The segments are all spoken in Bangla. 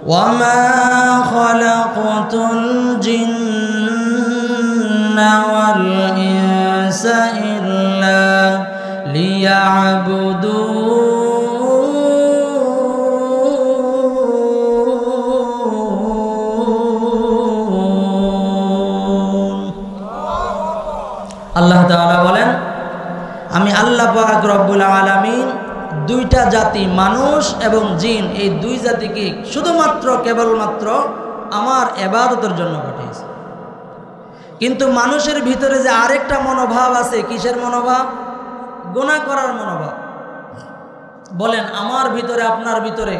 وما خلقت الجن والإنس إلا ليعبدون আল্লাহ তাআলা বলেন, আমি আল্লাহ পাক রব্বুল আলামিন দুইটা জাতি মানুষ এবং জিন, এই দুই জাতিকে শুধুমাত্র কেবলমাত্র আমার ইবাদতের জন্য পাঠিয়েছি। কিন্তু মানুষের ভিতরে যে আরেকটা মনোভাব আছে, কিসের মনোভাব? গুনাহ করার মনোভাব। বলেন, আমার ভিতরে আপনার ভিতরে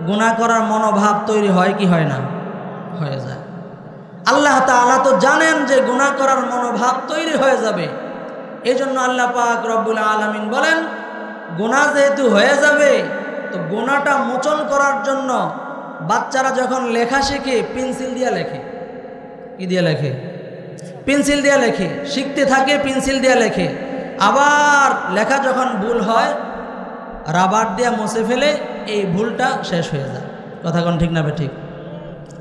গুনাহ করার মনোভাব তৈরি হয় কি হয় না? হয়ে যায়। আল্লাহ তাআলা তো জানেন যে গুনাহ করার মনোভাব তৈরি হয়ে যাবে। এই জন্য আল্লাহ পাক রব্বুল আলামিন বলেন, গুনাহ যেহেতু হয়ে যাবে, তো গুনাহটা মোচন করার জন্য বাচ্চারা যখন লেখা শেখে পেন্সিল দিয়ে লেখে। কি দিয়ে লেখে? পেন্সিল দিয়ে লেখে। শিখতে থাকে, পেন্সিল দিয়ে লেখে। আবার লেখা যখন ভুল হয়, রাবার দিয়ে মুছে ফেলে, এই ভুলটা শেষ হয়ে যায়। কথা কোন ঠিক না ঠিক?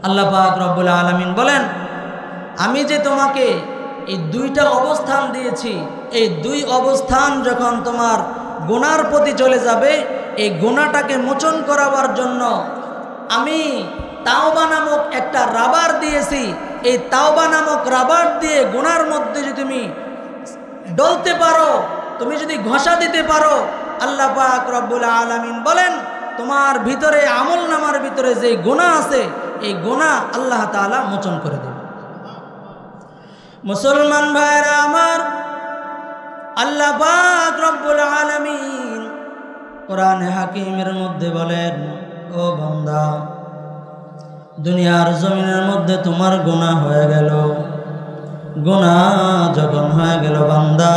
আল্লাহ পাক রব্বুল আলামিন বলেন, আমি যে তোমাকে এই দুইটা অবস্থান দিয়েছি, এই দুই অবস্থান যখন তোমার গুনার প্রতি চলে যাবে, এই গুনাহটাকে মোচন করাবার জন্য আমি তাওবা নামক একটা রাবার দিয়েছি। এই তাওবা নামক রাবার দিয়ে গুনার মধ্যে যদি তুমি ডলতে পারো, তুমি যদি ঘষা দিতে পারো, আল্লাহ পাক রব্বুল আলামিন বলেন, তোমার ভিতরে আমল নামার ভিতরে যে গুনাহ আছে, এই গুনাহ আল্লাহ তাআলা মোচন করে দেবে। মুসলমান ভাইরা আমার, আল্লাহ পাক রব্বুল আলামিন কোরআনে হাকিমের মধ্যে বলেন, ও বান্দা, দুনিয়ার জমিনের মধ্যে তোমার গুনাহ হয়ে গেল। গুনাহ যখন হয়ে গেল বান্দা,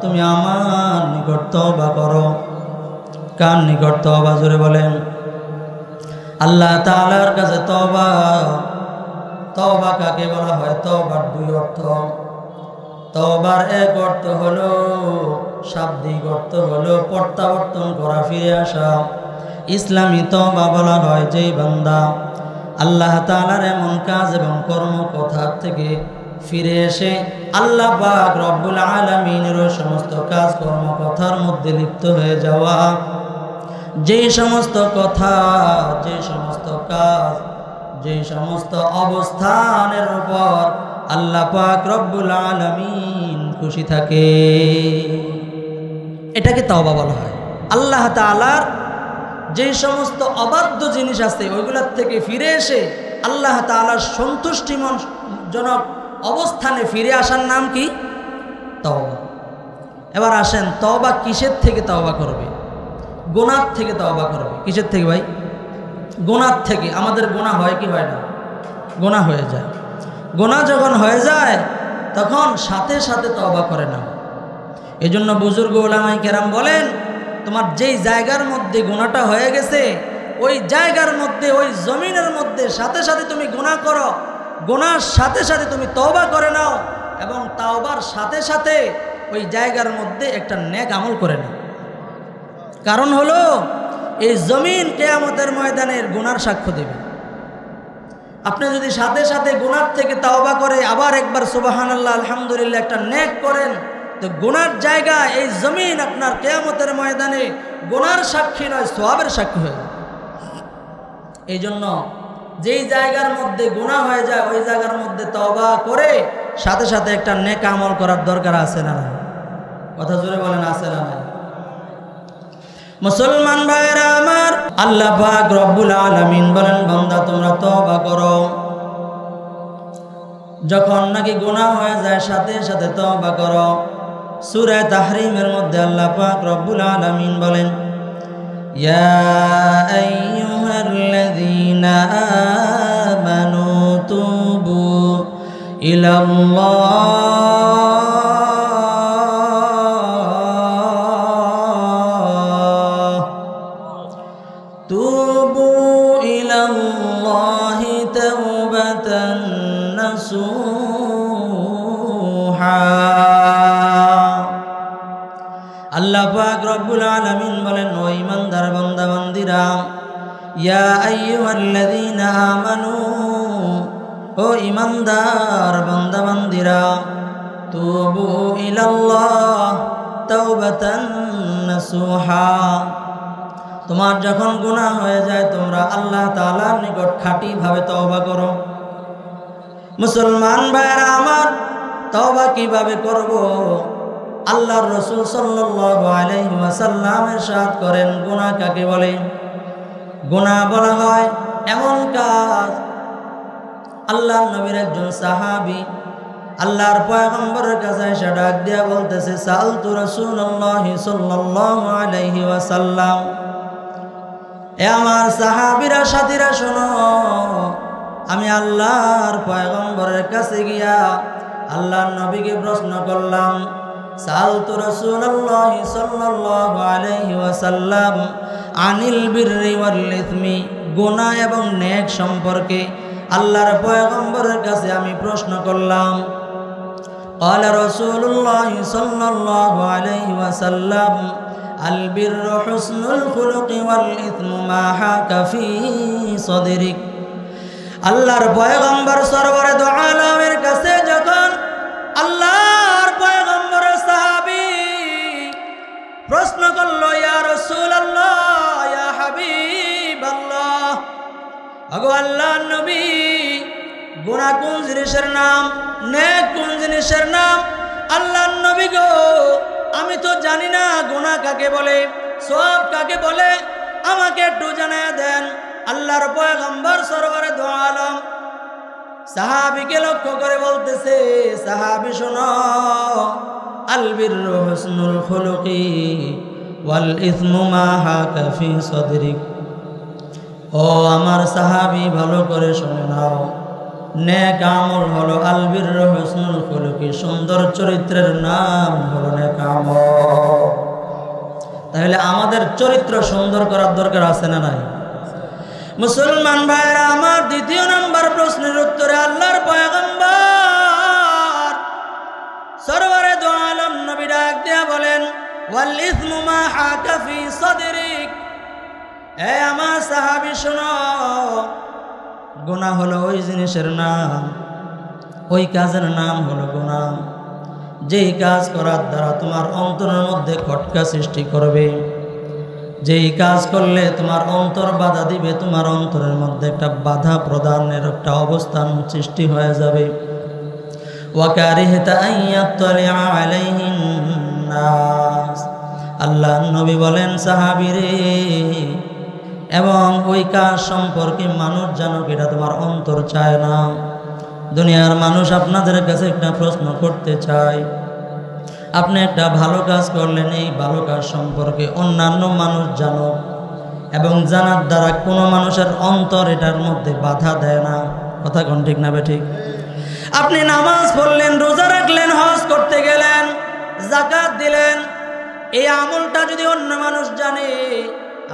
তুমি আমার নিকট তওবা করো। কার নিকট তওবা? জোরে বলেন। আল্লাহ তাআলার কাছে তওবা। তওবা কাকে বলা হয়? তওবার দুই অর্থ। তওবার এক অর্থ হলো, শাব্দিক অর্থ হলো প্রত্যাবর্তন করা, ফিরে আসা। ইসলামী তওবা বলা হয় যেই বান্দা আল্লাহ তাআলার এমন কাজ এবং কর্ম কথা থেকে ফিরে এসে আল্লাহ পাক রব্বুল আলামিনের সমস্ত কাজ কর্ম কথার মধ্যে লিপ্ত হয়ে যাওয়া। যেই সমস্ত কথা, যে সমস্ত কাজ, যে সমস্ত অবস্থানের উপর আল্লাহ পাক রব্বুল আলামিন খুশি থাকে, এটাকে তওবা বলা হয়। আল্লাহ তাআলার যে সমস্ত অবাধ্য জিনিস আছে, ওইগুলোর থেকে ফিরে এসে আল্লাহ তাআলার সন্তুষ্টিজনক অবস্থানে ফিরে আসার নাম কি? তওবা। এবার আসেন, তওবা কিসের থেকে তওবা করবে? গুনাহ থেকে তওবা করবে। কিসের থেকে ভাই? গুনাহ থেকে। আমাদের গুনাহ হয় কি হয় না? গুনাহ হয়ে যায়। গুনাহ যখন হয়ে যায়, তখন সাথে সাথে তওবা করে না। এই জন্য বুজুর্গ উলামায়ে কেরাম বলেন, তোমার যেই জায়গার মধ্যে গুনাহটা হয়ে গেছে, ওই জায়গার মধ্যে, ওই জমিনের মধ্যে সাথে সাথে তুমি গুনাহ করো, গুনাহর সাথে সাথে তুমি তওবা করে নাও, এবং তওবার সাথে সাথে ওই জায়গার মধ্যে একটা নেক আমল করে নাও। কারণ হলো, এই জমিন কিয়ামতের ময়দানের গুনার সাক্ষ্য দেবে। আপনি যদি সাথে সাথে গুনার থেকে তওবা করে আবার একবার সুবহানাল্লাহ আলহামদুলিল্লাহ একটা নেক করেন, তো গুনার জায়গা এই জমিন আপনার কিয়ামতের ময়দানে গুনার সাক্ষী নয়, সওয়াবের সাক্ষী হয়ে যাবে। এই জন্য যেই জায়গার মধ্যে গুনাহ হয়ে যায়, ওই জায়গার মধ্যে তওবা করে সাথে সাথে একটা নেক আমল করার দরকার আছে না? কথা জোরে বলেন, আছে না? মুসলমান ভাইরা আমার, আল্লাহ পাক রব্বুল আলামিন বলেন, বান্দা তোমরা তওবা করো। যখন নাকি গুনাহ হয়ে যায়, সাথে সাথে তওবা করো। সূরা তাহরিমের মধ্যে আল্লাহ পাক রব্বুল আলামিন বলেন, ইয়া আইয়ুহাল্লাযীনা আমানু তুবু ইলাল্লাহ, তুবু ইলাল্লাহি তাওবাতান নাসুহা। আল্লাহ পাক রব্বুল আলামিন বলেন, ও ঈমানদার বান্দা বান্দীরা, ইয়া আইয়ুহাল্লাযীনা আমানু, ও ঈমানদার বান্দা বান্দিরা, তুবু ইলাল্লাহ তাওবাতান নাসুহা, তোমার যখন গুনাহ হয়ে যায় তোমরা আল্লাহ তাআলার নিকট খাঁটিভাবে তওবা করো। মুসলমান ভাইরা আমার, তওবা কিভাবে করব? আল্লাহর রাসূল সাল্লাল্লাহু আলাইহি ওয়াসাল্লাম ইরশাদ করেন, গুনাহ কাকে বলে? গুনাহ বলা হয় এমন কাজ। আল্লাহর নবীর একজন সাহাবী আল্লাহর পয়গম্বরের কাছে এসে ডাক দিয়া বলতেছে, সালতু রাসূলুল্লাহি সাল্লাল্লাহু আলাইহি ওয়াসাল্লাম, এ আমার সাহাবীরা সাথীরা শোনো, আমি আল্লাহর পয়গম্বরের কাছে গিয়া আল্লাহর নবীকে প্রশ্ন করলাম, সালতু রাসূলুল্লাহি সাল্লাল্লাহু আলাইহি ওয়াসাল্লাম আনিল বিররি ওয়াল ইসমি, গুনাহ এবং নেক সম্পর্কে আল্লাহর পয়গম্বরের কাছে আমি প্রশ্ন করলাম। قال رسول الله صلى الله عليه وسلم البر حسن الخلق والإثم ما حاك في صدرك। আল্লাহর পয়গম্বর সরওয়ারে দু আলমের কাছে যখন আল্লাহর পয়গম্বরের সাহাবী প্রশ্ন করলো, ইয়া রাসূলুল্লাহ, ইয়া হাবিবাল্লাহ, আগো আল্লাহর নবী, গুনাহ কোন জিনিসের নাম, নেক কোন জিনিসের নাম? আল্লাহর নবী গো, আমি তো জানি না গুনাহ কাকে বলে, সওয়াব কাকে বলে, আমাকে একটু জানায় দেন। আল্লাহর পয়গম্বর সরওয়ারে দু আলম সাহাবীকে লক্ষ্য করে বলতেছে, সাহাবী শোনো, আল বিররু হুসনুল খুলুকি ওয়াল ইসমু মা হাকা ফি সাদরিক। ও আমার সাহাবী, ভালো করে শুনে নাও, নেক আমল হলো আল বিররু হুসনুল খুলুকি, সুন্দর চরিত্রের নাম হলো নেক আমল। তাহলে আমাদের চরিত্র সুন্দর করার দরকার আছে না নাই? মুসলমান ভাইরা আমার, দ্বিতীয় নাম্বার প্রশ্নের উত্তরে আল্লাহর পয়গম্বর সরওয়ারে দু আলম নবী ডাক দিয়া বলেন, ওয়াল ইসমু মা হাকা ফি সাদরিক, এ আমার সাহাবী শোনো, গুনাহ হলো ওই জিনিসের নাম, ওই কাজের নাম হলো গুনাহ যেই কাজ করার দ্বারা তোমার অন্তরের মধ্যে খটকা সৃষ্টি করবে, যেই কাজ করলে তোমার অন্তর বাধা দিবে, তোমার অন্তরের মধ্যে একটা বাধা প্রদানের একটা অবস্থান সৃষ্টি হয়ে যাবে। ওয়াকারিহতা আইয়াত্তালিআ আলাইহিন নাস, আল্লাহ নবী বলেন, সাহাবীরে, এবং ওই কাজ সম্পর্কে মানুষ জানুক, এটা তোমার অন্তর চায় না। দুনিয়ার মানুষ আপনাদের কাছে একটা প্রশ্ন করতে চায়, আপনি একটা ভালো কাজ করলেন, এই ভালো কাজ সম্পর্কে অন্যান্য মানুষ জানুক, এবং জানার দ্বারা কোনো মানুষের অন্তর এটার মধ্যে বাধা দেয় না। কথা কোন ঠিক না বেঠিক? আপনি নামাজ পড়লেন, রোজা রাখলেন, হজ করতে গেলেন, যাকাত দিলেন, এই আমলটা যদি অন্য মানুষ জানে,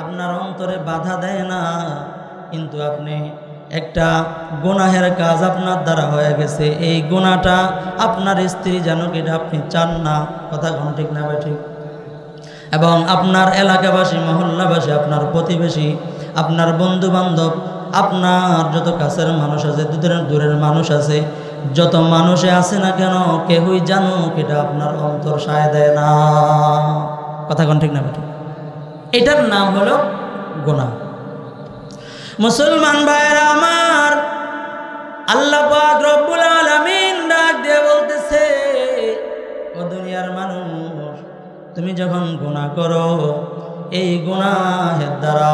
আপনার অন্তরে বাধা দেয় না, কিন্তু আপনি একটা গুনাহের কাজ আপনার দ্বারা হয়ে গেছে, এই গুনাহটা আপনার স্ত্রী জানুক, এটা আপনি চান না। কথা কোন ঠিক না ঠিক? এবং আপনার এলাকাবাসী, মহল্লাবাসী, আপনার প্রতিবেশী, আপনার বন্ধু বান্ধব, আপনার যত কাছের মানুষ আছে, দূরের মানুষ আছে, যত মানুষে আছে না কেন, কেউই জানুক, এটা আপনার অন্তর সায় দেয় না। কথা কোন ঠিক না ঠিক? এটার নাম হলো গুনাহ। মুসলমান ভাইরা আমার, আল্লাহ পাক রব্বুল আলামিন ডাক দিয়ে বলতেছে, ও দুনিয়ার মানুষ, তুমি যখন গুনাহ করো, এই গুনাহের দ্বারা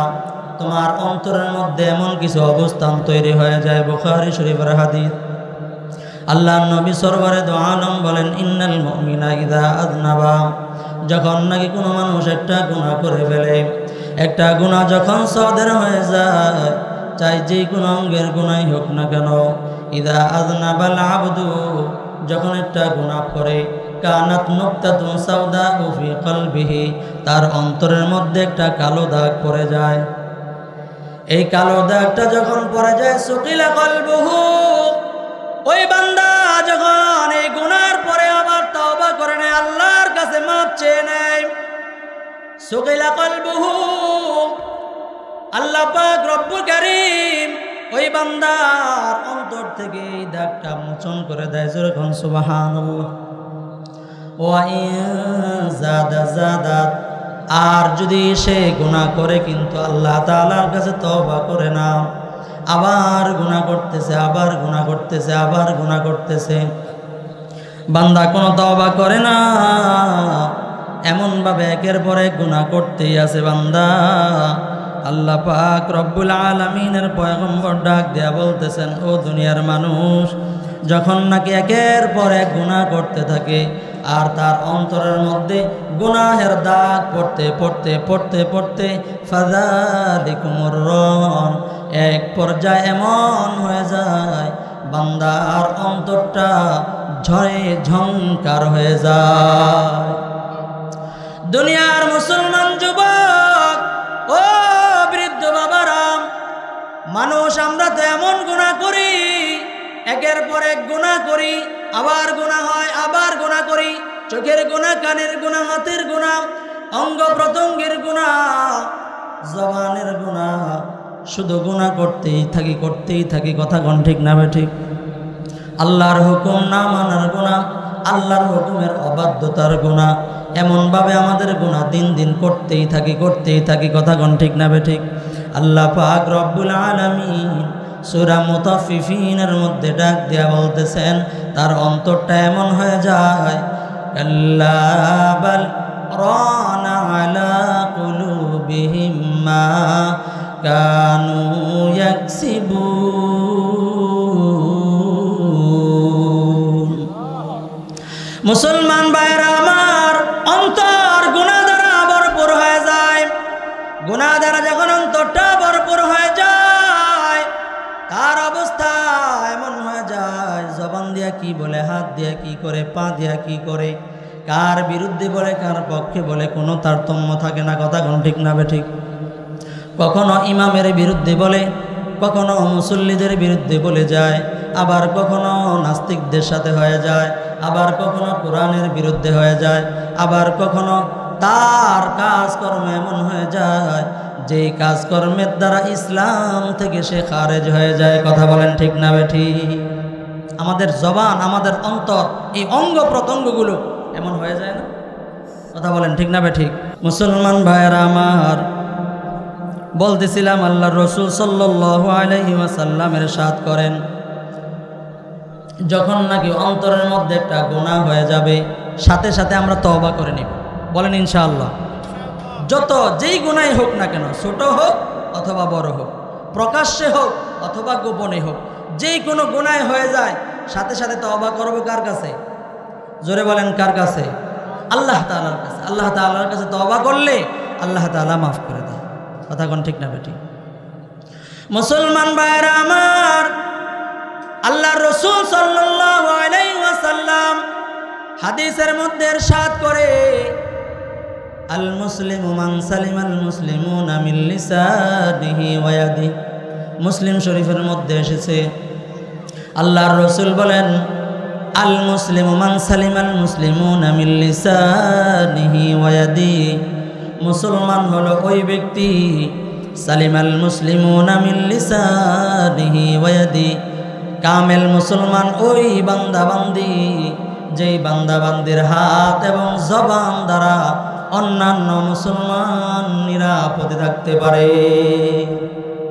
তোমার অন্তরের মধ্যে এমন কিছু অবস্থান তৈরি হয়ে যায়। বুখারী শরীফের হাদিস, আল্লাহর নবী সরওয়ারে দু আলম বলেন, ইন্নাল মুমিনা ইযা আযনাবা, যখন নাকি কোনো মানুষ একটা গুনাহ করে ফেলে, একটা গুনাহ যখন সাদের হয়ে যায়, চাই যে কোনো অঙ্গের গুনাহই হোক না কেন, ইযা আযনাবাল আবদু, যখন একটা গুনাহ করে, কানাত নুকতাতুন সাওদা ফি কলবিহি, তার অন্তরের মধ্যে একটা কালো দাগ পড়ে যায়। এই কালো দাগটা যখন পড়ে যায়, সুকিলা কলবুহু, ওই বান্দা যখন এই গুনার পরে আবার তওবা করে নেয়, আল্লাহর কাছে মাপ চেয়ে নেয়, সুকিলা কলবুহু, আল্লাহ পাক রব্বুল কারীম ওই বান্দার অন্তর থেকে এই দাগটা মোচন করে দেয়। যেরকম সুবহানাল্লাহ। ওয়া ইন জাদাত, আর যদি সে গুনাহ করে কিন্তু আল্লাহ তাআলার কাছে তওবা করে না, আবার গুনাহ করতেছে, আবার গুনাহ করতেছে, আবার গুনাহ করতেছে, বান্দা কোনো তওবা করে না, এমনভাবে একের পর এক গুনাহ করতেই আছে বান্দা, আল্লাহ পাক রব্বুল আলামিনের পয়গম্বর ডাক দেয়া বলতেছেন, ও দুনিয়ার মানুষ, যখন নাকি একের পর এক গুনাহ করতে থাকে আর তার অন্তরের মধ্যে গুনাহের দাগ পড়তে পড়তে পড়তে পড়তে ফাযালিকুমুর রন, এক পর্যায়ে এমন হয়ে যায় বান্দার অন্তরটা ঝড়ে ঝংকার হয়ে যায়। দুনিয়ার মুসলমান যুবক, ও বৃদ্ধ বাবারাম, মানুষ আমরা তো এমন গুনাহ করি, একের পর এক গুনাহ করি, আবার গুনাহ হয়, আবার গুনাহ করি, চোখের গুনাহ, কানের গুনাহ, হাতের গুনাহ, অঙ্গ প্রত্যঙ্গের গুনাহ, জবানের গুনাহ, শুধু গুনাহ করতেই থাকি। কথা কোন ঠিক না ঠিক? আল্লাহর হুকুম না মানার গুনাহ, আল্লাহর হুকুমের অবাধ্যতার গুনাহ, এমনভাবে আমাদের গুনাহ দিন দিন করতেই থাকি। কথা কোন ঠিক না ঠিক? আল্লাহ পাক রব্বুল আলামিন সূরা মুতাফফিফিনের মধ্যে ডাক দিয়া বলতেছেন, তার অন্তরটা এমন হয়ে যায়, কাল্লা বাল রানা আলা কুলুবিহিম মা কানু ইয়াকসিবুন। মুসলমান ভাইরা আমার, অন্তর গুনাহ দ্বারা ভরপুর হয়ে যায়। গুনাহ দ্বারা যখন অন্তরটা ভরপুর হয়ে যায়, তার অবস্থা এমন হয়ে যায়, জবান দিয়া কি বলে, হাত দিয়া কি করে, পা দিয়া কি করে, কার বিরুদ্ধে বলে, কার পক্ষে বলে, কোনো তারতম্য থাকে না। কথা কোন ঠিক না ঠিক? কখনো ইমামের বিরুদ্ধে বলে, কখনো মুসল্লিদের বিরুদ্ধে বলে যায়, আবার কখনো নাস্তিকদের সাথে হয়ে যায়, আবার কখনো কোরআনের বিরুদ্ধে হয়ে যায়, আবার কখনো তার কাজকর্ম এমন হয়ে যায় যেই কাজকর্মের দ্বারা ইসলাম থেকে সে খারেজ হয়ে যায়। কথা বলেন ঠিক না ঠিক? আমাদের জবান, আমাদের অন্তর, এই অঙ্গ প্রত্যঙ্গগুলো এমন হয়ে যায় না? কথা বলেন ঠিক না ঠিক? মুসলমান ভাইয়েরা আমার, বলতেছিলাম আল্লাহর রাসূল সাল্লাল্লাহু আলাইহি ওয়াসাল্লামের ইরশাদ করেন, যখন নাকি অন্তরের মধ্যে একটা গুনাহ হয়ে যাবে, সাথে সাথে আমরা তওবা করে নিব। বলেন ইনশাআল্লাহ। যত যেই গুনাহ হোক না কেন, ছোট হোক অথবা বড় হোক, প্রকাশ্যে হোক অথবা গোপনে হোক, যেই কোনো গুনাহ হয়ে যায়, সাথে সাথে তওবা করব কার কাছে? জোরে বলেন কার কাছে? আল্লাহ তাআলার কাছে। আল্লাহ তাআলার কাছে তওবা করলে আল্লাহ তাআলা মাফ করে দেয়। কথা কোন ঠিক না বেটি? মুসলমান ভাইরা আমার, আল্লাহর রাসূল সাল্লাল্লাহু আলাইহি ওয়াসাল্লাম হাদিসের মধ্যে ইরশাদ করে, আল মুসলিমু মান সালিমাল মুসলিমুনা মিন লিসানিহি ওয়া ইয়াদিহি। মুসলিম শরীফের মধ্যে এসেছে, আল্লাহর রাসূল বলেন, আল মুসলিমু মান সালিমাল মুসলিমুনা মিন লিসানিহি ওয়া ইয়াদিহি। মুসলমান হলো ওই ব্যক্তি, সালিমাল মুসলিমুনা মিন লিসানিহি ওয়া ইয়াদিহি, কামেল মুসলমান ওই বান্দাবান্দি যেই বান্দাবান্দির হাত এবং জবান দ্বারা অন্যান্য মুসলমান নিরাপদে থাকতে পারে।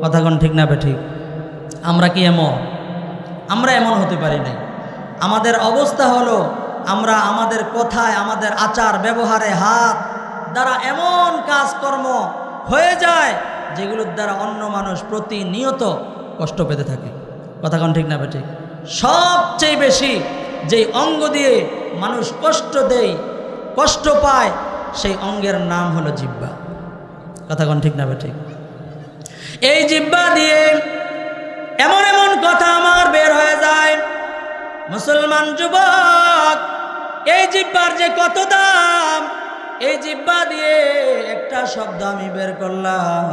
কথা কোন ঠিক না ঠিক? আমরা কি এমন? আমরা এমন হতে পারি নাই। আমাদের অবস্থা হলো, আমরা আমাদের কথায়, আমাদের আচার ব্যবহারে, হাত দ্বারা এমন কাজকর্ম হয়ে যায় যেগুলোর দ্বারা অন্য মানুষ প্রতিনিয়ত কষ্ট পেতে থাকে। কথা কোন ঠিক না ঠিক? সবচেয়ে বেশি যেই অঙ্গ দিয়ে মানুষ কষ্ট দেয়, কষ্ট পায়, সেই অঙ্গের নাম হলো জিহ্বা। কথা কোন ঠিক না ঠিক? এই জিহ্বা দিয়ে এমন এমন কথা আমার বের হয়ে যায়। মুসলমান যুবক, এই জিহ্বার যে কত দাম! এই জিহ্বা দিয়ে একটা শব্দ আমি বের করলাম,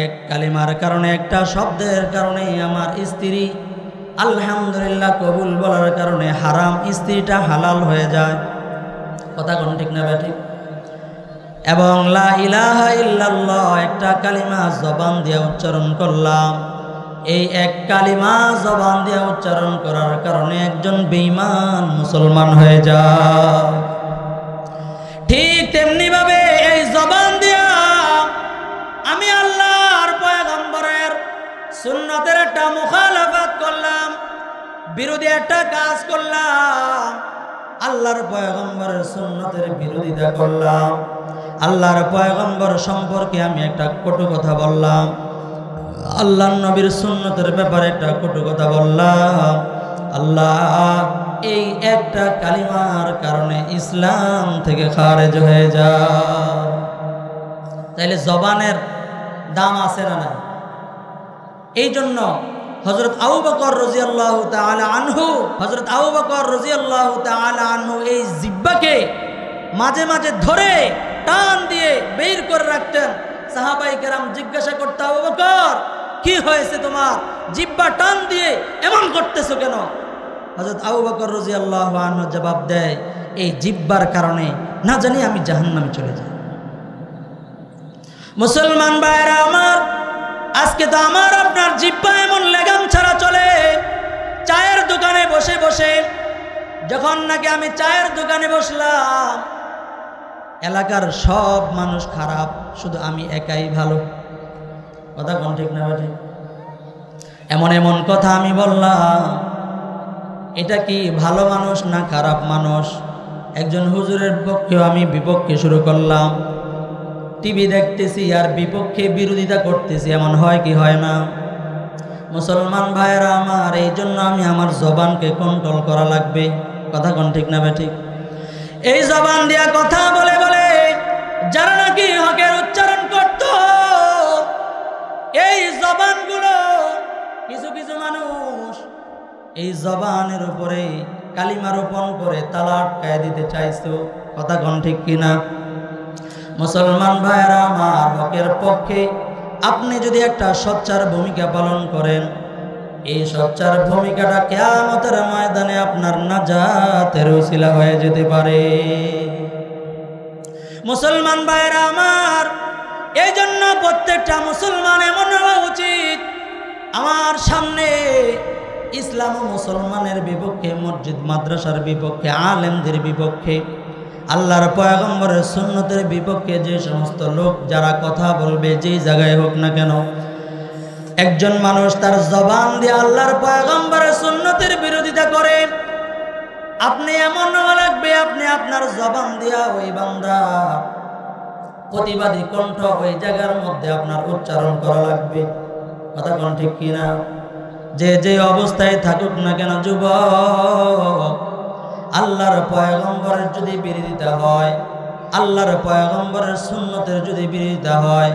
এক কালিমার কারণে, একটা শব্দের কারণে আমার স্ত্রী আলহামদুলিল্লাহ কবুল বলার কারণে হারাম স্ত্রীটা হালাল হয়ে যায়। কথা কোন ঠিক না ঠিক? এবং লা ইলাহা ইল্লাল্লাহ একটা কালিমা জবান দিয়ে উচ্চারণ করলাম, এই এক কালিমা জবান দিয়ে উচ্চারণ করার কারণে একজন বেঈমান মুসলমান হয়ে যায়। ঠিক তেমনি ভাবে এই জবান দিয়া আমি আল্লাহর পয়গম্বরের সুন্নতের একটা মুখালাফাত করলাম, বিরোধী একটা কাজ করলাম, আল্লাহর পয়গম্বরের সুন্নতের বিরোধিতা করলাম, আল্লাহর পয়গম্বর সম্পর্কে আমি একটা কটু কথা বললাম, আল্লাহর নবীর সুন্নতের ব্যাপারে একটা কটু কথা বললাম, আল্লাহ এই একটা কালিমার কারণে ইসলাম থেকে খারেজ হয়ে যায়। তাইলে জবানের দাম আছে না নাই? এই জন্য হযরত আবু বকর রাদিয়াল্লাহু তাআলা আনহু, হযরত আবু বকর রাদিয়াল্লাহু তাআলা আনহু এই জিহ্বাকে মাঝে মাঝে ধরে টান দিয়ে বের করে রাখতেন। সাহাবায়ে কেরাম জিজ্ঞাসা করতে, আবু বকর কি হয়েছে তোমার, জিহ্বা টান দিয়ে এমন করতেছো কেন? হযরত আবু বকর রাদিয়াল্লাহু আনহু জবাব দেয়, এই জিহ্বার কারণে না জানি আমি জাহান্নামে চলে যাই। মুসলমান ভাইরা আমার, আজকে তো আমার আপনার জিহ্বা এমন লাগাম ছাড়া চলে। চায়ের দোকানে বসে বসে যখন নাকি আমি চায়ের দোকানে বসলাম, এলাকার সব মানুষ খারাপ, শুধু আমি একাই ভালো। কথা কোন ঠিক না ঠিক? এমন এমন কথা আমি বললাম, এটা কি ভালো মানুষ না খারাপ মানুষ? একজন হুজুরের পক্ষেও আমি বিপক্ষে শুরু করলাম, টিভি দেখতেছি আর বিপক্ষে বিরোধিতা করতেছি, এমন হয় কি হয় না? মুসলমান ভাইয়েরা আমার, এই জন্য আমি আমার জবানকে কন্ট্রোল করা লাগবে। কথা কোন ঠিক না ঠিক? এই জবান দিয়া কথা বলে বলে যারা নাকি হকের উচ্চারণ করত, এই জবানগুলো কিছু কিছু মানুষ এই জবানের উপরে কালিমা রোপণ করে তালা আটকায় দিতে চাইছো। কথা কোন ঠিক কিনা? মুসলমান ভাইয়েরা আমার, হকের পক্ষে আপনি যদি একটা সোচ্চার ভূমিকা পালন করেন, এই সোচ্চার ভূমিকাটা কিয়ামতের ময়দানে আপনার নাজাতের উসিলা হয়ে যেতে পারে। মুসলমান ভাইয়েরা আমার, এই জন্য প্রত্যেকটা মুসলমান এমন হওয়া উচিত, আমার সামনে ইসলাম ও মুসলমানের বিপক্ষে, মসজিদ মাদ্রাসার বিপক্ষে, আলেমদের বিপক্ষে, আল্লাহর পয়গম্বরের সুন্নতের বিপক্ষে যে সমস্ত লোক যারা কথা বলবে, যেই জায়গায় হোক না কেন, একজন মানুষ তার জবান দিয়ে আল্লাহর পয়গম্বরের সুন্নতের বিরোধিতা করে, আপনি এমন হওয়া লাগবে, আপনি আপনার জবান দিয়া ওই বান্দা প্রতিবাদী কণ্ঠ ওই জায়গার মধ্যে আপনার উচ্চারণ করা লাগবে। কথা কোন ঠিক কিনা? যে যে অবস্থায় থাকুক না কেন যুবক, আল্লাহর পয়গম্বরের যদি বিরোধিতা হয়, আল্লাহর পয়গম্বরের সুন্নতের যদি বিরোধিতা হয়,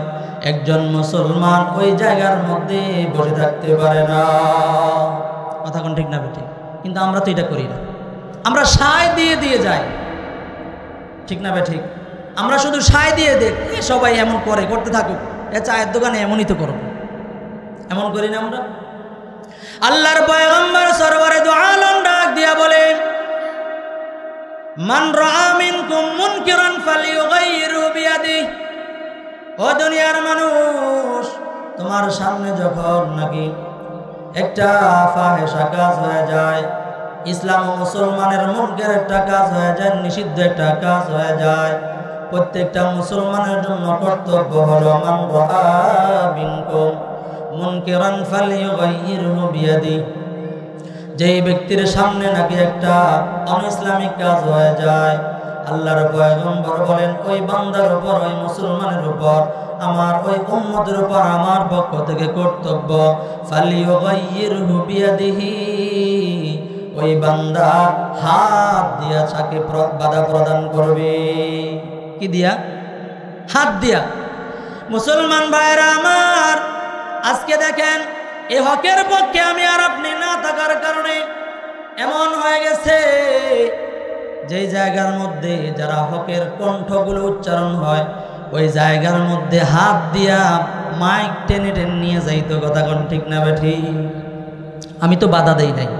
একজন মুসলমান ওই জায়গার মধ্যে বসে থাকতে পারে না। কথা কোন ঠিক না বেঠিক? কিন্তু আমরা তো এটা করি না, আমরা সায় দিয়ে দিয়ে যাই। ঠিক না বেঠিক? আমরা শুধু সায় দিয়ে দেখ, সবাই এমন করে, করতে থাকুক, এ চায়ের দোকানে এমনই তো করবো, এমন করি না আমরা? আল্লাহর পয়গম্বর সরওয়ারে দু আলম ডাক দিয়া বলেন, মান রাআ মিনকুম মুনকিরান ফালিয়ুগাইয়িরু বিয়াদিহি। ও দুনিয়ার মানুষ, তোমার সামনে যখন নাকি একটা ফাহেশা কাজ হয়ে যায়, ইসলাম ও মুসলমানের মুনকার একটা কাজ হয়ে যায়, নিষিদ্ধ একটা কাজ হয়ে যায়, প্রত্যেকটা মুসলমানের জন্য কর্তব্য হলো মান রাআ মিনকুম মুনকিরান ফালিয়ুগাইয়িরহু বিয়াদিহি। যেই ব্যক্তির সামনে নাকি একটা অনইসলামিক কাজ হয়ে যায়, আল্লাহর পয়গম্বর বলেন ওই বান্দার উপর, ওই মুসলমানের উপর, আমার ওই উম্মতের উপর আমার পক্ষ থেকে কর্তব্য, ফালিয়ুগাইয়িরহু বিয়াদিহি, ওই বান্দা হাত দিয়া তাকে বাধা প্রদান করবে। কি দিয়া? হাত দিয়া। মুসলমান ভাইরা আমার, আজকে দেখেন এই হকের পক্ষে আমি আর আপনি না থাকার কারণে এমন হয়ে গেছে, যেই জায়গার মধ্যে যারা হকের কণ্ঠগুলো উচ্চারণ হয়, ওই জায়গার মধ্যে হাত দিয়া মাইক টেনে টেনে নিয়ে যাইতো। কথা কোন ঠিক না বেঠি? আমি তো বাধা দেই নাই।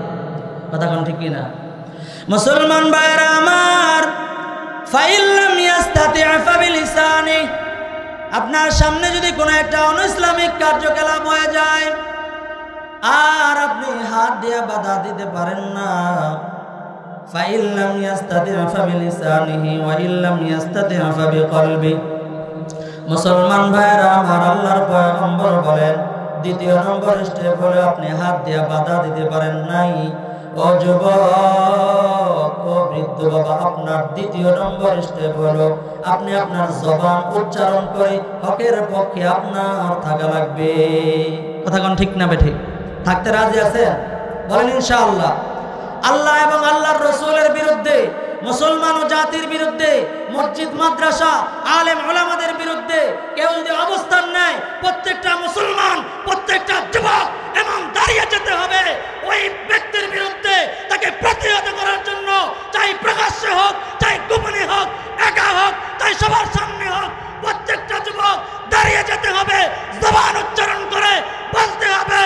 কথা কোন ঠিক কিনা? মুসলমান ভাইরা আমার, ফাইল্লাম ইয়াস্তাতি' ফাবিলিসানি, আপনার সামনে যদি কোনো একটা অনইসলামিক কার্যকলাপ হয়ে যায় আর আপনি হাত দিয়ে বাধা দিতে পারেন না, ফাইল্লাম ইয়াস্তাতি' ফাবিলিসানিহি ওয়া ইল্লাম ইয়াস্তাতি' ফাবিকলবি। মুসলমান ভাইরা আমার, আল্লাহর পয়গম্বর বলেন দ্বিতীয় নম্বর স্টেপ হলো আপনি হাত দিয়ে বাধা দিতে পারেন নাই, ও যুবক ও বৃদ্ধ বাবা, আপনার দ্বিতীয় নম্বর স্টেপ হলো আপনি আপনার জবান উচ্চারণ করে হকের পক্ষে আপনার থাকা লাগবে। কথা কোন ঠিক না বেঠিক? থাকতে রাজি আছেন? বলেন ইনশাআল্লাহ। আল্লাহ এবং আল্লাহর রাসূলের বিরুদ্ধে, মুসলমান ও জাতির বিরুদ্ধে, মসজিদ মাদ্রাসা আলেম ওলামাদের বিরুদ্ধে কেউ যদি অবস্থান নেয়, প্রত্যেকটা মুসলমান, প্রত্যেকটা যুবক এমন দাঁড়িয়ে যেতে হবে ওই ব্যক্তির বিরুদ্ধে। তাকে প্রতিহত করার জন্য, চাই প্রকাশ্যে হোক, চাই গোপনে হোক, একা হোক, চাই সবার সামনে হোক, প্রত্যেকটা যুবক দাঁড়িয়ে যেতে হবে, জবান উচ্চারণ করে বলতে হবে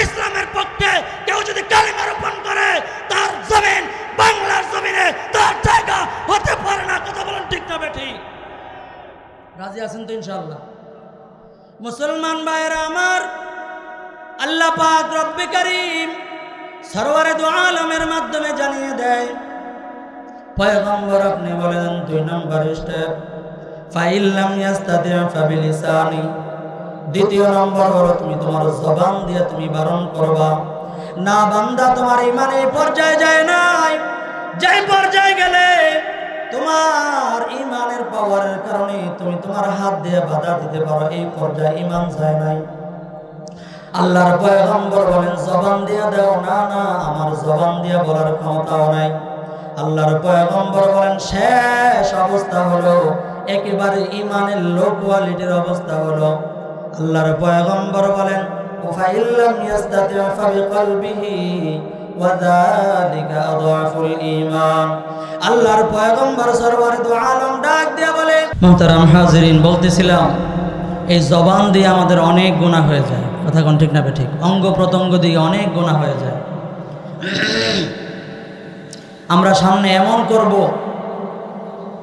ইসলামের পক্ষে। কেউ যদি কালিমা রোপণ করে তার জমিন বাংলার জমিনে তার জায়গা হতে পারে না। কথা বলেন ঠিক না বেঠিক? রাজি আছেন তো ইনশাআল্লাহ? মুসলমান ভাইরা আমার, আল্লাহ পাক রব্বে কারীম সরওয়ারে দু আলমের মাধ্যমে জানিয়ে দেয়, পয়গম্বর আপনি বলেন 2 নম্বর স্টেপ ফাইল্লাম ইয়াস্তাতি' ফাবিলিসানি। দ্বিতীয় নম্বর হলো তুমি তোমার জবান দিয়ে তুমি বারণ করবা। না বান্দা, তোমার ঈমান এই পর্যায়ে যায় নাই, যেই পর্যায়ে গেলে তোমার ঈমানের পাওয়ারের কারণে তুমি তোমার হাত দিয়ে বাধা দিতে পারো, এই পর্যায়ে ঈমান যায় নাই। আল্লাহর পয়গম্বর বলেন জবান দিয়ে দাও। না না, আমার জবান দিয়ে বলার ক্ষমতাও নাই। আল্লাহর পয়গম্বর বলেন শেষ অবস্থা হলো একেবারে ঈমানের লো কোয়ালিটির অবস্থা হলো। আল্লাহর পয়গম্বর বলেন ফাইল্লাম ইয়াস্তাতি' ফাবিকলবিহি ওয়া যালিকা আযআফুল ঈমান। আল্লাহর পয়গম্বর সরওয়ারে দু আলম ডাক দিয়ে বলে, মুহতারাম হাজিরিন, বলতেছিলাম এই জবান দিয়ে আমাদের অনেক গুনাহ হয়ে যায়। কথা কোন ঠিক না বেঠিক? অঙ্গ প্রত্যঙ্গ দিয়ে অনেক গুনাহ হয়ে যায়। আমরা সামনে এমন করব,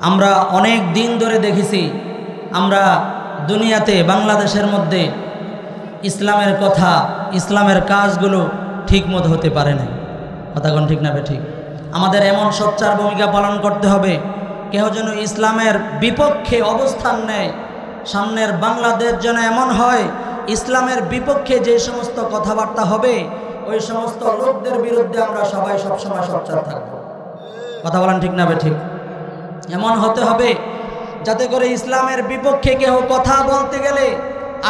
আমরা অনেক দিন ধরে দেখেছি আমরা দুনিয়াতে বাংলাদেশের মধ্যে ইসলামের কথা, ইসলামের কাজগুলো ঠিক মতো হতে পারে না। কথা কোন ঠিক না বেঠিক? আমাদের এমন সোচ্চার ভূমিকা পালন করতে হবে, কেউ যেন ইসলামের বিপক্ষে অবস্থান নেয়। সামনের বাংলাদেশ যেন এমন হয় ইসলামের বিপক্ষে যে সমস্ত কথাবার্তা হবে ওই সমস্ত লোকদের বিরুদ্ধে আমরা সবাই সবসময় সোচ্চার থাকবো। কথা বলেন ঠিক না বেঠিক? এমন হতে হবে যাতে করে ইসলামের বিপক্ষে কেউ কথা বলতে গেলে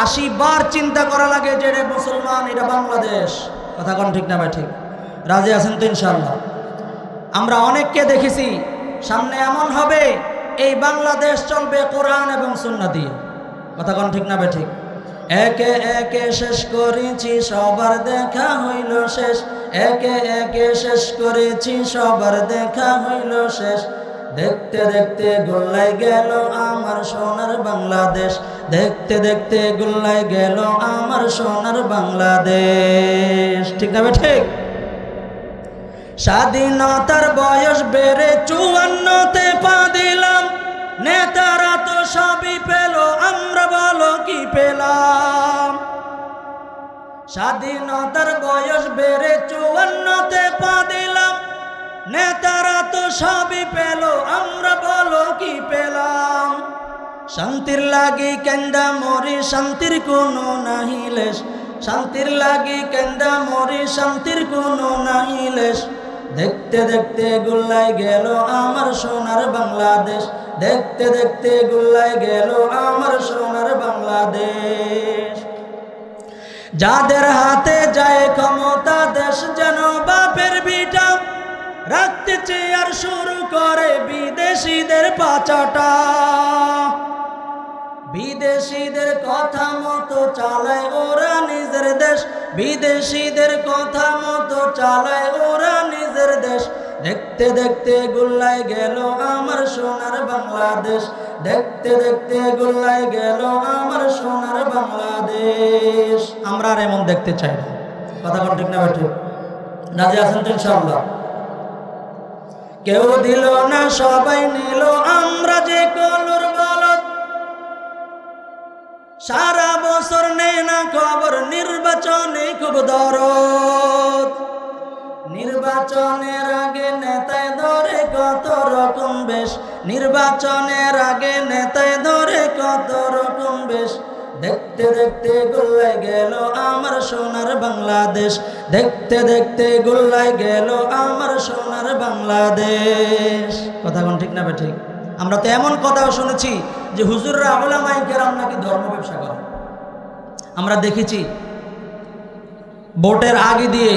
80 বার চিন্তা করা লাগে যে রে মুসলমান, এটা বাংলাদেশ। কথা কোন ঠিক না বেঠিক? রাজি আছেন তো ইনশাআল্লাহ? আমরা অনেককে দেখেছি সামনে এমন হবে এই বাংলাদেশ চলবে কোরআন এবং সুন্নাহ দিয়ে। কথা কোন ঠিক না বেঠিক? একে একে শেষ করেছি সবার দেখা হইল শেষ, একে একে শেষ করেছি সবার দেখা হইল শেষ, দেখতে দেখতে গোল্লাই গেল আমার সোনার বাংলাদেশ, দেখতে দেখতে গোল্লাই গেল আমার সোনার বাংলাদেশ। ঠিক না বেঠিক? স্বাধীনতার বয়স বেড়ে 54তে পা দিলাম, নেতারা তো সবই পেল, আমরা বলো কি পেলাম? স্বাধীনতার বয়স বেড়ে 54তে পা দিলাম, নেতারা তো সবই পেল, আমরা বলো কি পেলাম? শান্তির লাগি কেন্দা মরি, শান্তির কোনো নাহি লেশ, শান্তির লাগি কেন্দা মরি, শান্তির কোনো নাহি লেশ, দেখতে দেখতে গোল্লাই গেল আমার সোনার বাংলাদেশ, দেখতে দেখতে গোল্লাই গেল আমার সোনার বাংলাদেশ। যাদের হাতে যায় ক্ষমতা দেশ যেন বাপের ভিটা, রাখতে চেয়ার শুরু করে বিদেশিদের পাচাটা, বিদেশিদের কথা মতো চালায় ওরা নিজের দেশ, বিদেশিদের কথা মতো চালায় ওরা নিজের দেশ, দেখতে দেখতে গোল্লাই গেল আমার সোনার বাংলাদেশ, দেখতে দেখতে গোল্লাই গেল আমার সোনার বাংলাদেশ। আমরা আর এমন দেখতে চাই না। কথা কোন ঠিক না বেঠিক? রাজি আছেন তো ইনশাআল্লাহ? কেউ দিল না সবাই নিল আমরা যে কলুর বলদ সারা বছর নেই না খবর নির্বাচনে খুব দরদ নির্বাচনের আগে নেতায় ধরে কত রকম বেশ নির্বাচনের আগে নেতায় ধরে কত রকম বেশ দেখতে দেখতে গোল্লায় গেল আমার সোনার বাংলাদেশ দেখতে দেখতে গোল্লায় গেল আমার সোনার বাংলাদেশ কথা কোন ঠিক না বে ঠিক আমরা তো এমন কথাও শুনেছি যে হুজুররা উলামায়ে কেরাম নাকি ধর্ম ব্যবসা করে আমরা দেখেছি ভোটের আগে দিয়ে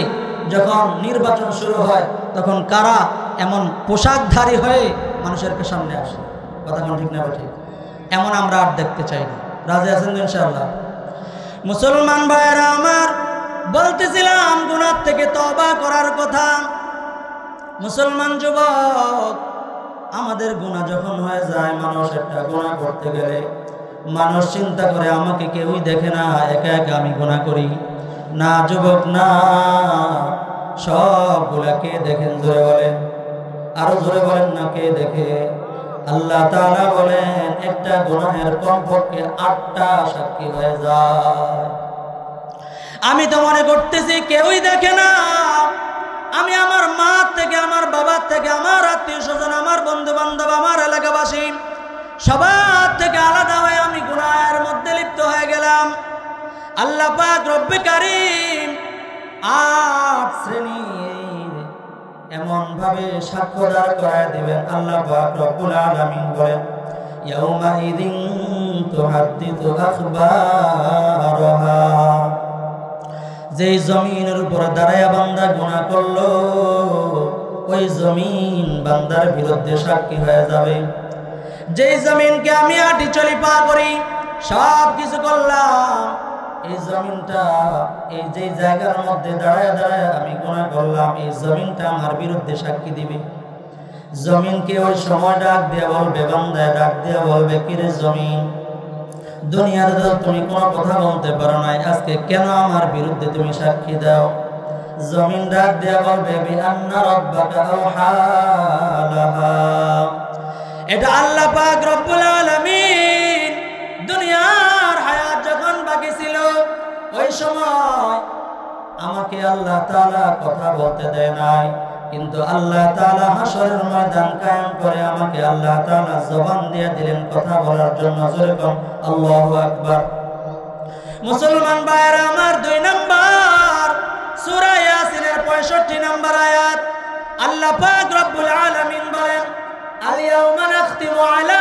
যখন নির্বাচন শুরু হয় তখন কারা এমন পোশাকধারী হয়ে মানুষের সামনে আসে কথা কোন ঠিক না বে ঠিক এমন আমরা আর দেখতে চাই না রাজি আছেন ইনশাআল্লাহ মুসলমান ভাইরা আমার বলতেছিলাম গুনাহ থেকে তওবা করার কথা মুসলমান যুবক আমাদের গুনাহ যখন হয়ে যায় মানুষ একটা গুনাহ করতে গেলে মানুষ চিন্তা করে আমাকে কেউই দেখে না একা একা আমি গুনাহ করি না যুবক না সবগুলা কে দেখেন জোরে বলেন আরো জোরে বলেন না কে দেখে আল্লাহ তাআলা বলেন একটা গুনাহের কমপক্ষে 8টা সাক্ষী হয়ে যায় আমি তো মনে করতেছি কেউই দেখে না আমি আমার মা থেকে আমার বাবা থেকে আমার আত্মীয়স্বজন আমার বন্ধু বান্ধব আমার এলাকাবাসী সবার থেকে আলাদা হয়ে আমি গুনাহের মধ্যে লিপ্ত হয়ে গেলাম আল্লাহ পাক রব্বে কারীম 8 শ্রেণী এমন ভাবে সাক্ষ্য দাঁড় করায় দিবেন আল্লাহ পাক রব্বুল আলামিন বলেন ইয়াউমা ইদিন তুহাদ্দিসু আখবারাহা যেই জমিনের উপর দাঁড়ায়া বান্দা গুনাহ করলো ওই জমিন বান্দার বিরুদ্ধে সাক্ষী হয়ে যাবে যেই জমিনকে আমি আটি চলি পা করি সব কিছু করলাম এই জমিনটা এই যে জায়গার মধ্যে দাঁড়ায় দাঁড়ায় আমি গুনাহ করলাম এই জমিনটা আমার বিরুদ্ধে সাক্ষী দিবে জমিনকে ওই সময় ডাক দিয়ে বলবে বান্দা ডাক দিয়ে বলবে কি রে জমিন দুনিয়াতে তো তুমি কোনো কথা বলতে পারো না আজকে কেন আমার বিরুদ্ধে তুমি সাক্ষী দাও জমিন ডাক দিয়ে বলবে বিআন্না রাব্বাকা আওহা লাহা এটা আল্লাহ পাক রব্বুল আলামিন দুনিয়ার হায়াত যখন বাকি ছিল ওই সময় আমাকে আল্লাহ তাআলা কথা বলতে দেয় নাই কিন্তু আল্লাহ তাআলা হাশরের ময়দান কায়েম করে আমাকে আল্লাহ তাআলা জবান দিয়ে দিলেন কথা বলার জন্য জোরে কোন আল্লাহু আকবার মুসলমান ভাইরা আমার 2 নাম্বার সূরা ইয়াসিনের 65 নম্বর আয়াত আল্লাহ পাক রব্বুল আলামিন বলেন আল ইয়াউমা নাখতিমু আলা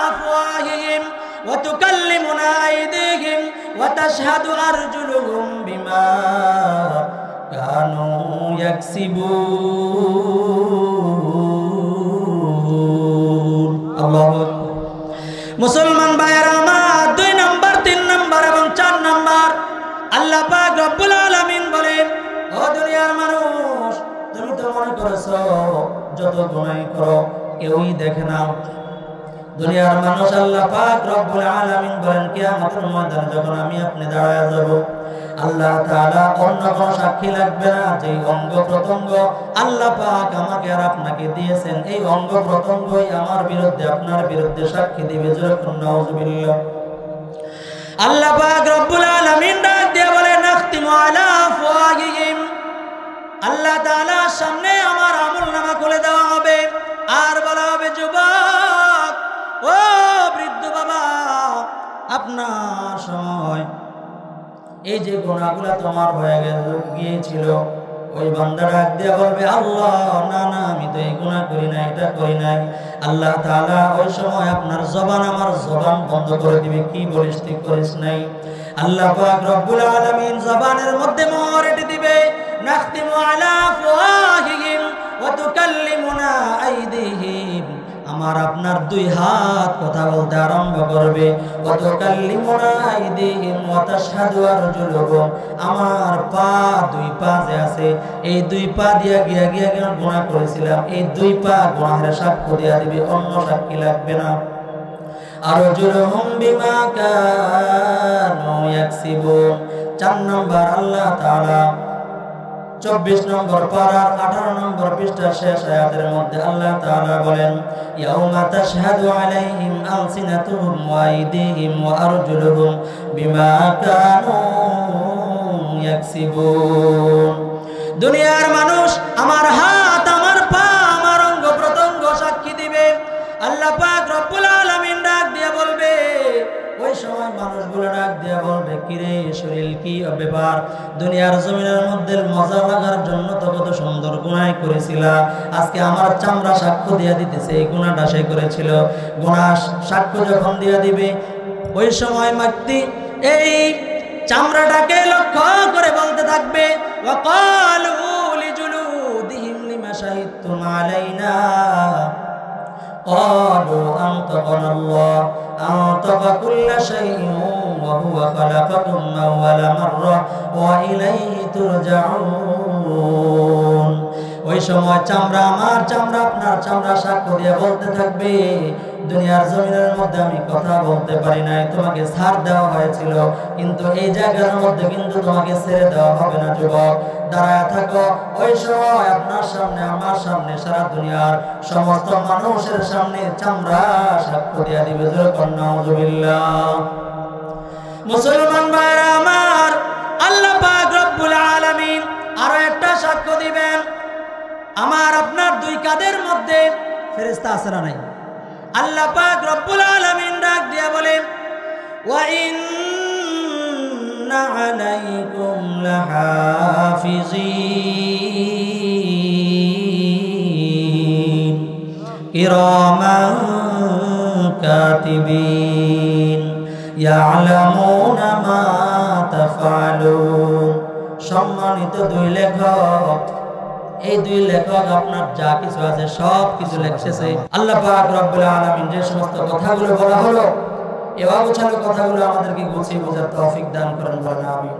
আফওয়াহিহিম ওয়া তুকাল্লিমুনা আইদিহিম ওয়া তাশহাদু আরজুলুহুম বিমা কানু ইয়াকসিবুন আল্লাহু আকবার মুসলমান ভাইরা আমার 2 নাম্বার 3 নাম্বার এবং 4 নাম্বার আল্লাহ পাক রব্বুল আলামিন বলেন ও দুনিয়ার মানুষ তুমি তো মনে করছো যত গুনাহ করো কেউই দেখে না দুনিয়ার মানুষ আল্লাহ পাক রব্বুল আলামিন বলেন কিয়ামতের ময়দানে যখন আমি আপনি দাঁড়ায় যাব আল্লাহ তাআলা অন্য কোনো সাক্ষী লাগবে না যে অঙ্গ প্রত্যঙ্গ আল্লাহ পাক আমাকে আর আপনাকে দিয়েছেন এই অঙ্গ প্রত্যঙ্গই আমার বিরুদ্ধে আপনার বিরুদ্ধে সাক্ষী দিবে যখন নাউজুবিল্লাহ আল্লাহ পাক রব্বুল আলামিন ডাক দিয়ে বলে নাখতিমু আলা আফওয়াহিহিম আল্লাহ তাআলার সামনে আমার আমলনামা খুলে দেওয়া হবে আর বলা হবে যুবক ও বৃদ্ধ বাবা আপনার সময় এই যে গুনাহগুলো তোমার হয়ে গিয়েছিল ওই বান্দা ডাক দিয়ে বলবে আল্লাহ না না আমি তো এই গুনাহ করি না এটা করি নাই আল্লাহ তাআলা ওই সময় আপনার জবান আমার জবান বন্ধ করে দিবে কি বলিস তুই করিস নাই আল্লাহ পাক রব্বুল আলামিন জবানের মধ্যে মোহর এঁটে দিবে নাখতিমু আলা আফওয়াহিহিম ওয়া তুকাল্লিমুনা আইদিহিম আমার আপনার 2 হাত কথা বলতে আরম্ভ করবে ওয়া তুকাল্লিমুনা আইদিহিম ওয়া তাশহাদু আরজুলুহুম আমার পা 2 পা যে আছে এই 2 পা দিয়া গিয়া গুনাহ করেছিলাম এই 2 পা গুনাহের সাক্ষ্য দিয়া দিবে অন্য সাক্ষী লাগবে না আরজুলুহুম বিমা কানু ইয়াকসিবুন 4 নম্বর আল্লাহ তাআলা 24 নম্বর পারার 18 নম্বর পৃষ্ঠার শেষ আয়াতের মধ্যে আল্লাহ তাআলা বলেন, ইয়াউমা তাশহাদু আলাইহিম আলসিনাতুহুম ওয়া আইদিহিম ওয়া আরজুলুহুম বিমা কানু ইয়াকসিবুন। দুনিয়ার মানুষ আমার হাত, আমার পা, আমার অঙ্গ প্রত্যঙ্গ সাক্ষী দিবে। আল্লাহ পাক রব্বুল আলামিন ডাক দিয়ে বলবে, ওই সময় মানুষগুলো ডাক দিয়ে বলবে, কিরে শরীর কি ব্যাপার? দুনিয়ার জমিনের মধ্যে মজা লাগার জন্য তো কত সুন্দর গুনাহ করেছিলা, আজকে আমার চামড়া সাক্ষ্য দিয়ে দিতেছে এই গুনাহটা সে করেছিল। গুনাহ সাক্ষ্য যখন দিয়ে দিবে, ওই সময় ব্যক্তি এই চামড়াটাকে লক্ষ্য করে বলতে থাকবে, ওয়াকালু লিজুলুদিহিম লিমা শাহিদতুম আলাইনা قالوا أنطقنا الله أنطق كل شيء وهو خلقكم أول مرة وإليه ترجعون। ওই সময় চামড়া আমার চামড়া আপনার চামড়া সাক্ষ্য দিয়ে বলতে থাকবে, দুনিয়ার জমিনের মধ্যে আমি কথা বলতে পারি নাই, তোমাকে ছাড় দেওয়া হয়েছিল, কিন্তু এই জায়গার মধ্যে কিন্তু তোমাকে ছেড়ে দেওয়া হবে না। যুবক দাঁড়ায় থাকো, ওই সময় আপনার সামনে আমার সামনে সারা দুনিয়ার সমস্ত মানুষের সামনে চামড়া সাক্ষ্য দিয়ে দিবে। নাউযুবিল্লাহ। মুসলমান ভাইরা আমার, আল্লাহ পাক রব্বুল আলামিন আরো একটা সাক্ষ্য দিবেন। আমার আপনার দুই কাঁধের মধ্যে ফেরেশতা আছে না নাই? আল্লাহ পাক রব্বুল আলামিন ডাক দিয়া বলেন, ওয়া ইন্না আলাইকুম লাহাফিজিন কিরামান কাতিবিন ইয়ালামুনা মা তাফআলুন। সম্মানিত দুই লেখক, এই দুই লেখক আপনার যা কিছু আছে সব কিছু লিখেছে। আল্লাহ পাক রব্বুল আলামিন যে সমস্ত কথাগুলো বলা হলো, এবার গোছানো কথাগুলো আমাদেরকে গুছিয়ে বোঝার তৌফিক দান করেন বলেন আমিন।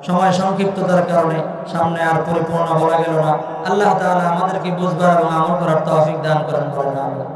সময় সংক্ষিপ্ততার কারণে সামনে আর পরিপূর্ণ বলা গেল না। আল্লাহ তাআলা আমাদেরকে বুঝবার এবং আমল করার তৌফিক দান করেন বলেন আমিন।